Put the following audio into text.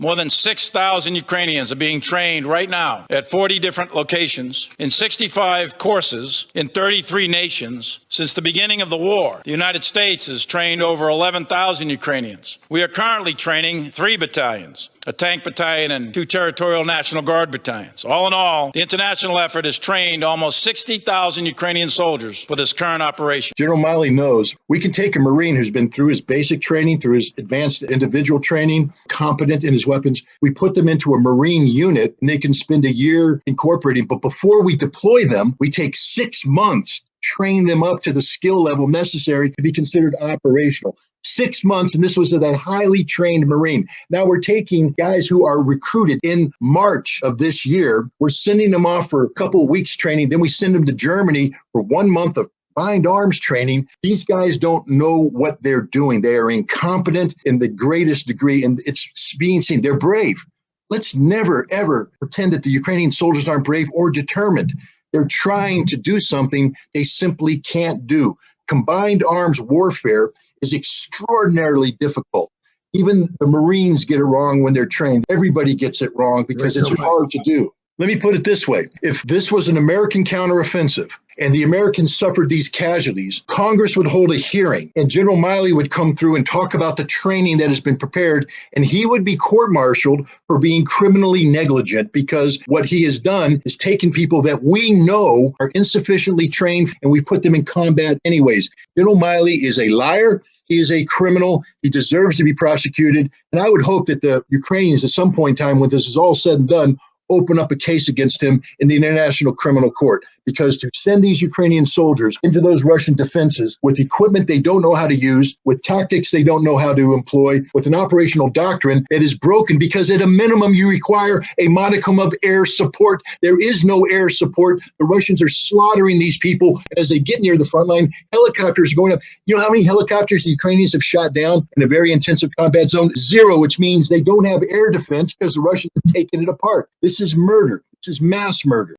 More than 6,000 Ukrainians are being trained right now at 40 different locations in 65 courses in 33 nations. Since the beginning of the war, the United States has trained over 11,000 Ukrainians. We are currently training 3 battalions, a tank battalion and 2 territorial National Guard battalions. All in all, the international effort has trained almost 60,000 Ukrainian soldiers for this current operation. General Miley knows we can take a Marine who's been through his basic training, through his advanced individual training, competent in his weapons. We put them into a Marine unit and they can spend a year incorporating. But before we deploy them, we take 6 months, train them up to the skill level necessary to be considered operational. 6 months, and this was a highly trained Marine. Now we're taking guys who are recruited in March of this year. We're sending them off for a couple of weeks training. Then we send them to Germany for 1 month of combined arms training. These guys don't know what they're doing. They are incompetent in the greatest degree, and it's being seen. They're brave. Let's never, ever pretend that the Ukrainian soldiers aren't brave or determined. They're trying to do something they simply can't do. Combined arms warfare is extraordinarily difficult. Even the Marines get it wrong when they're trained. Everybody gets it wrong because it's hard to do. Let me put it this way. If this was an American counteroffensive and the Americans suffered these casualties, Congress would hold a hearing and General Miley would come through and talk about the training that has been prepared, and he would be court-martialed for being criminally negligent because what he has done is taken people that we know are insufficiently trained and we put them in combat anyways. General Miley is a liar. He is a criminal. He deserves to be prosecuted. And I would hope that the Ukrainians at some point in time, when this is all said and done, open up a case against him in the International Criminal Court, because to send these Ukrainian soldiers into those Russian defenses with equipment they don't know how to use, with tactics they don't know how to employ, with an operational doctrine that is broken, because at a minimum you require a modicum of air support. There is no air support. The Russians are slaughtering these people as they get near the front line. Helicopters are going up. You know how many helicopters the Ukrainians have shot down in a very intensive combat zone? 0, which means they don't have air defense because the Russians have taken it apart. This is murder. This is mass murder.